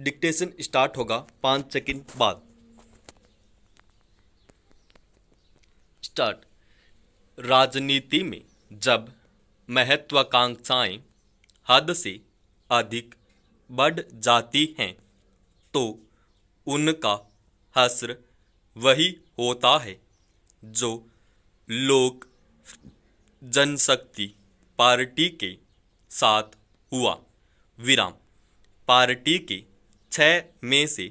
Dictation start होगा 5 second बाद। Start. राजनीति में जब महत्वाकांक्षाएं हद से अधिक बढ़ जाती हैं तो उनका हश्र वही होता है जो लोक जनशक्ति पार्टी के साथ हुआ। विराम। पार्टी के 6 में से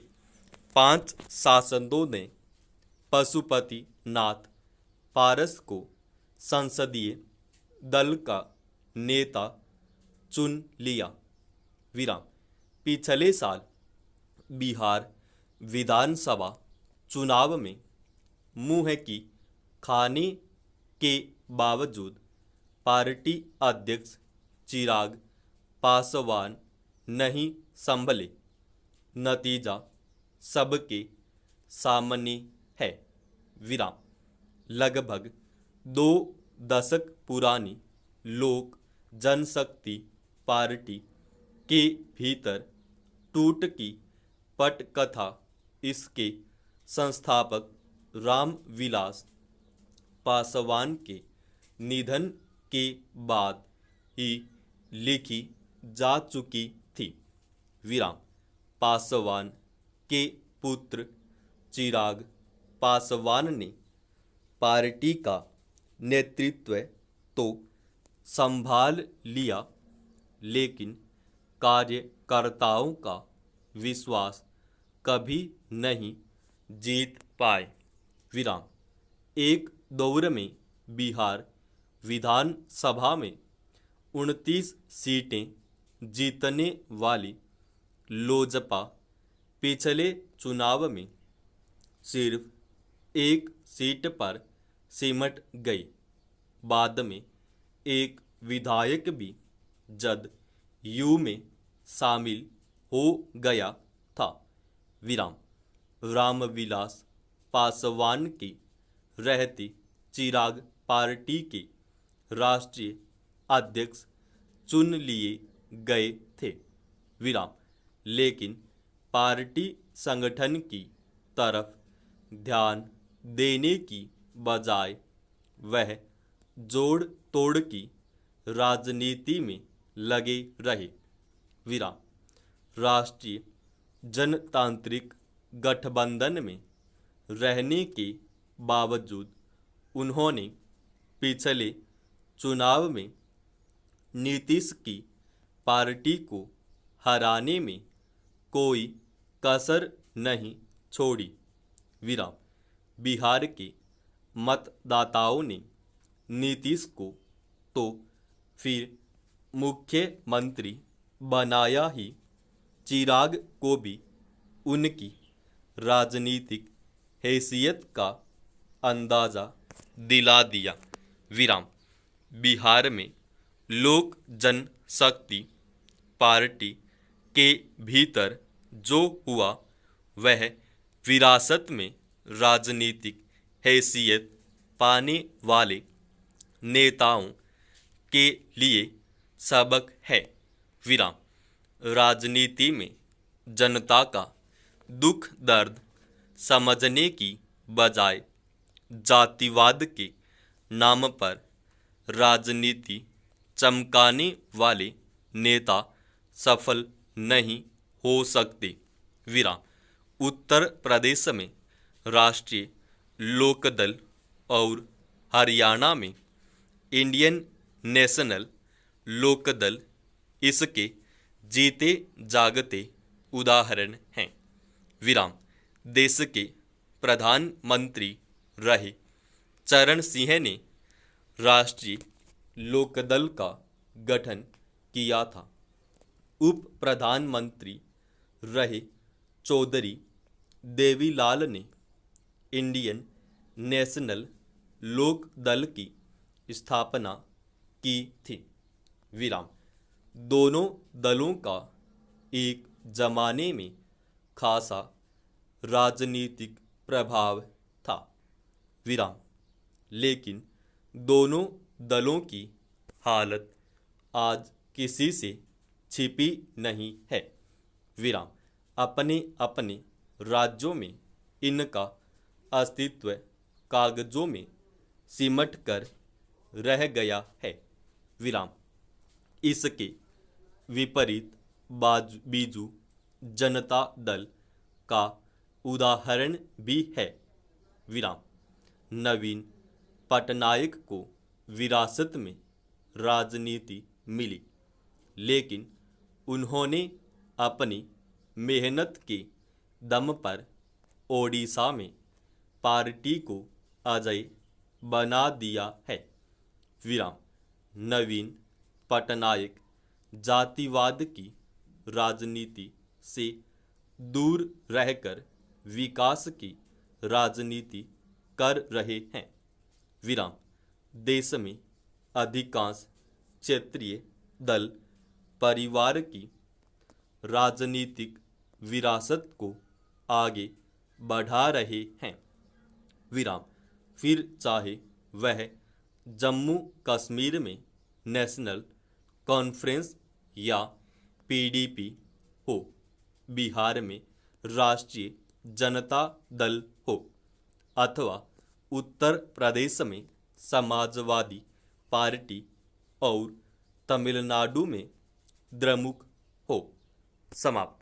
5 सांसदों ने पशुपति नाथ पारस को संसदीय दल का नेता चुन लिया। विराम। पिछले साल बिहार विधानसभा चुनाव में मुंह की खाने के बावजूद पार्टी अध्यक्ष चिराग पासवान नहीं संभले। नतीजा सबके सामने है। विराम। लगभग 2 दशक पुरानी लोक जनशक्ति पार्टी के भीतर टूट की पटकथा इसके संस्थापक रामविलास पासवान के निधन के बाद ही लिखी जा चुकी थी। विराम। पासवान के पुत्र चिराग पासवान ने पार्टी का नेतृत्व तो संभाल लिया लेकिन कार्यकर्ताओं का विश्वास कभी नहीं जीत पाए। विराम। एक दौर में बिहार विधानसभा में 29 सीटें जीतने वाली लोजपा पिछले चुनाव में सिर्फ 1 सीट पर सिमट गई। बाद में एक विधायक भी जदयू में शामिल हो गया था। विराम। रामविलास पासवान की रहती चिराग पार्टी के राष्ट्रीय अध्यक्ष चुन लिए गए थे। विराम। लेकिन पार्टी संगठन की तरफ ध्यान देने की बजाय वह जोड़ तोड़ की राजनीति में लगे रहे। विराम। राष्ट्रीय जनतांत्रिक गठबंधन में रहने के बावजूद उन्होंने पिछले चुनाव में नीतीश की पार्टी को हराने में कोई कसर नहीं छोड़ी। विराम। बिहार के मतदाताओं ने नीतीश को तो फिर मुख्यमंत्री बनाया ही, चिराग को भी उनकी राजनीतिक हैसियत का अंदाजा दिला दिया। विराम। बिहार में लोक जनशक्ति पार्टी के भीतर जो हुआ वह विरासत में राजनीतिक हैसियत पाने वाले नेताओं के लिए सबक है। विराम। राजनीति में जनता का दुख दर्द समझने की बजाय जातिवाद के नाम पर राजनीति चमकाने वाले नेता सफल नहीं हो सकते। विराम। उत्तर प्रदेश में राष्ट्रीय लोकदल और हरियाणा में इंडियन नेशनल लोकदल इसके जीते जागते उदाहरण हैं। विराम। देश के प्रधानमंत्री रहे चरण सिंह ने राष्ट्रीय लोकदल का गठन किया था। उप प्रधानमंत्री रहे चौधरी देवीलाल ने इंडियन नेशनल लोकदल की स्थापना की थी। विराम। दोनों दलों का एक जमाने में खासा राजनीतिक प्रभाव था। विराम। लेकिन दोनों दलों की हालत आज किसी से छिपी नहीं है। विराम। अपने अपने राज्यों में इनका अस्तित्व कागजों में सिमट कर रह गया है। विराम। इसके विपरीत बीजू जनता दल का उदाहरण भी है। विराम। नवीन पटनायक को विरासत में राजनीति मिली, लेकिन उन्होंने अपनी मेहनत के दम पर ओडिशा में पार्टी को अजय बना दिया है। विराम। नवीन पटनायक जातिवाद की राजनीति से दूर रहकर विकास की राजनीति कर रहे हैं। विराम। देश में अधिकांश क्षेत्रीय दल परिवार की राजनीतिक विरासत को आगे बढ़ा रहे हैं। विराम। फिर चाहे वह जम्मू कश्मीर में नेशनल कॉन्फ्रेंस या पीडीपी हो, बिहार में राष्ट्रीय जनता दल हो, अथवा उत्तर प्रदेश में समाजवादी पार्टी और तमिलनाडु में द्रमुक हो। समाप्त।